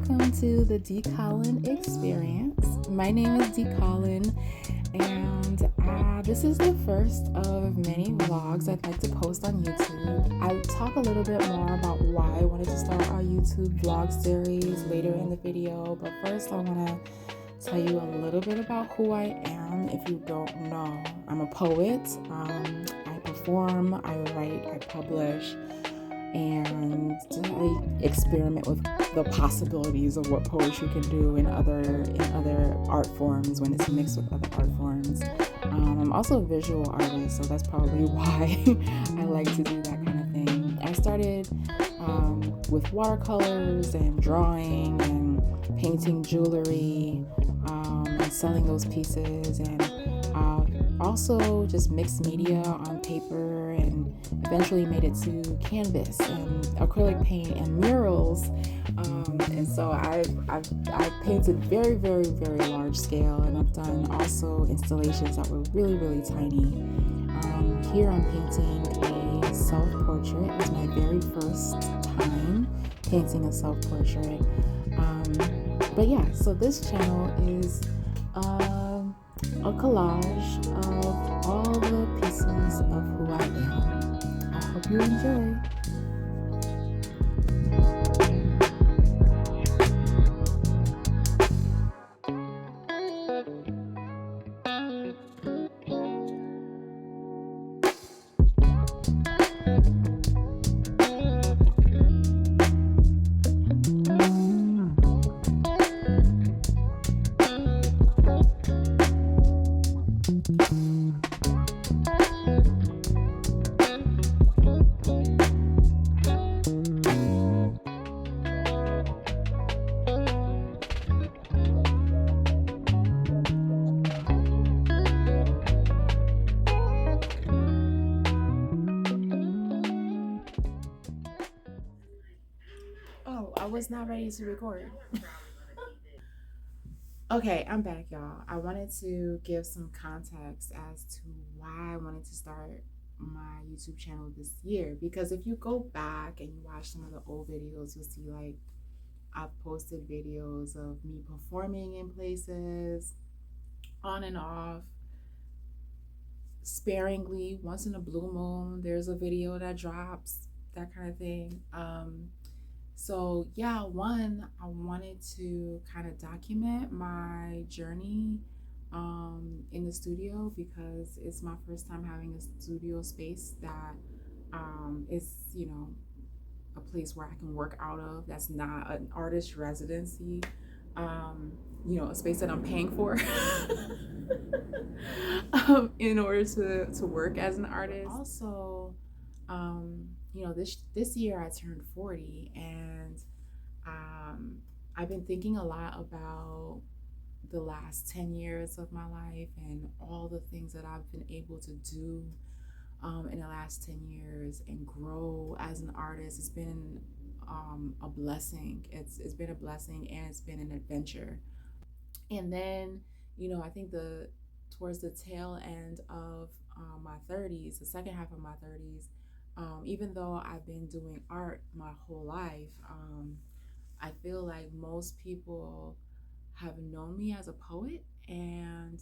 welcome to the D. Collin Experience. My name is D. Collin, and this is the first of many vlogs I'd like to post on YouTube. I'll talk a little bit more about why I wanted to start our YouTube vlog series later in the video, but first I want to tell you a little bit about who I am if you don't know. I'm a poet. I perform, I write, I publish, and I experiment with the possibilities of what poetry can do in other art forms when it's mixed with other art forms. I'm also a visual artist, so that's probably why I like to do that kind of thing. I started with watercolors and drawing and painting jewelry and selling those pieces, and also just mixed media on paper, and eventually made it to canvas and acrylic paint and murals. And so I've painted very, very, very large scale, and I've done also installations that were really, really tiny. Here I'm painting a self-portrait. It was my very first time painting a self-portrait. But yeah, so this channel is a collage of all the pieces of who I am. I hope you enjoy. Oh, I was not ready to record. Okay, I'm back, y'all. I wanted to give some context as to why I wanted to start my YouTube channel this year. Because if you go back and you watch some of the old videos, you'll see like I've posted videos of me performing in places, on and off, sparingly. Once in a blue moon, there's a video that drops, that kind of thing. So yeah, one, I wanted to kind of document my journey in the studio, because it's my first time having a studio space that is, you know, a place where I can work out of, that's not an artist residency, you know, a space that I'm paying for in order to work as an artist. Also, you know, this year I turned 40, and I've been thinking a lot about the last 10 years of my life and all the things that I've been able to do in the last 10 years and grow as an artist. It's been a blessing. It's been a blessing, and it's been an adventure. And then, you know, I think towards the tail end of my 30s, the second half of my 30s, even though I've been doing art my whole life, I feel like most people have known me as a poet. And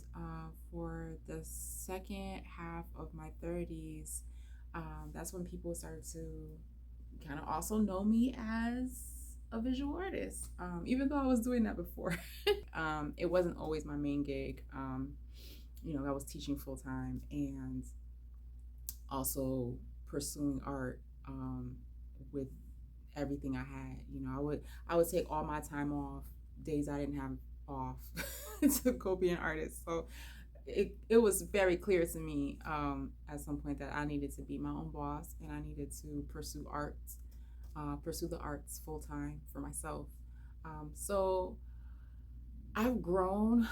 for the second half of my 30s, that's when people started to kind of also know me as a visual artist, even though I was doing that before. It wasn't always my main gig. You know, I was teaching full time and also pursuing art with everything I had. You know, I would take all my time off, days I didn't have off, to go be an artist. So it was very clear to me at some point that I needed to be my own boss, and I needed to pursue the arts full time for myself. So I've grown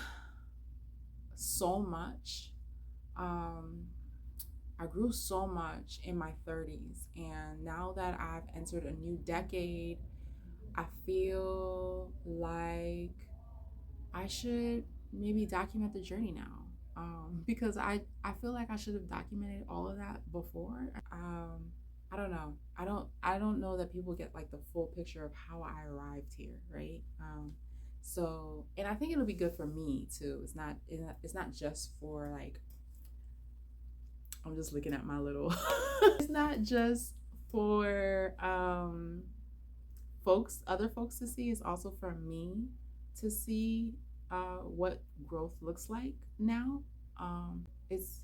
so much. I grew so much in my 30s, and now that I've entered a new decade, I feel like I should maybe document the journey now, because I feel like I should have documented all of that before. I don't know that people get like the full picture of how I arrived here, right? So, and I think it'll be good for me too. It's not just for like, I'm just looking at my little it's not just for other folks to see. It's also for me to see what growth looks like now. It's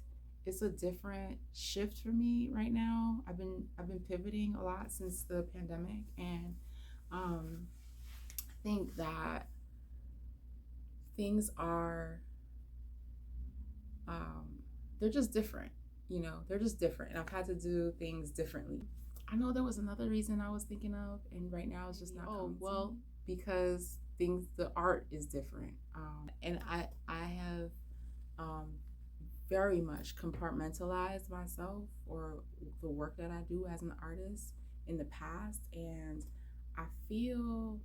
a different shift for me right now. I've been pivoting a lot since the pandemic, and I think that things are um, they're just different. They're just different, and I've had to do things differently. I know there was another reason I was thinking of, and right now it's just not. Oh well, because the art is different, and I have um, very much compartmentalized myself or the work that I do as an artist in the past, and I feel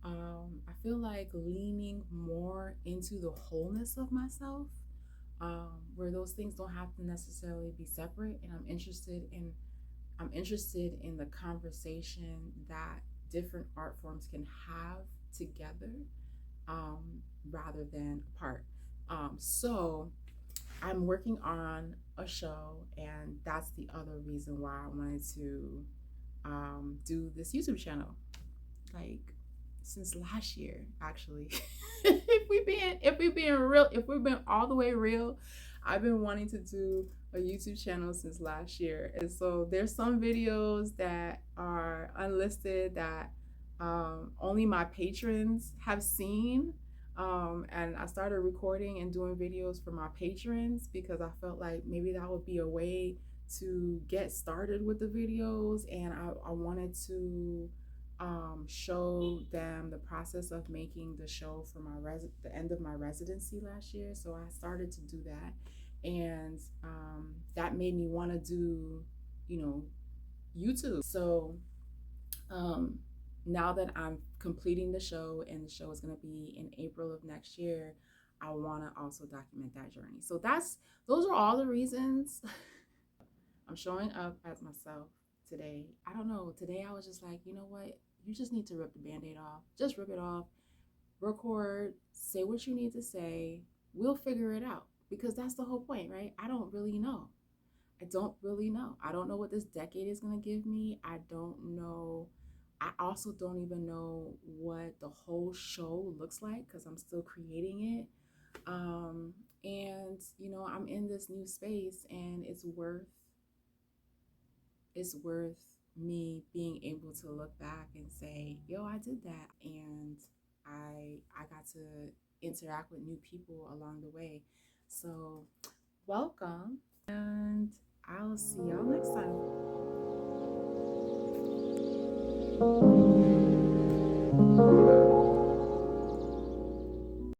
I feel like leaning more into the wholeness of myself, where those things don't have to necessarily be separate, and I'm interested in the conversation that different art forms can have together, rather than apart. So I'm working on a show, and that's the other reason why I wanted to do this YouTube channel. Like since last year, actually. If we're being all the way real, I've been wanting to do a YouTube channel since last year. And so there's some videos that are unlisted that only my patrons have seen. And I started recording and doing videos for my patrons because I felt like maybe that would be a way to get started with the videos. And I wanted to show them the process of making the show for the end of my residency last year. So I started to do that, and that made me want to do, YouTube. So now that I'm completing the show, and the show is going to be in April of next year, I want to also document that journey. So those are all the reasons I'm showing up as myself today. I don't know. Today I was just like, you know what? You just need to rip the band-aid off. Just rip it off. Record. Say what you need to say. We'll figure it out. Because that's the whole point, right? I don't really know. I don't know what this decade is going to give me. I don't know. I also don't even know what the whole show looks like because I'm still creating it. And I'm in this new space, and it's worth me being able to look back and say, yo, I did that, and I got to interact with new people along the way. So welcome, and I'll see y'all next time.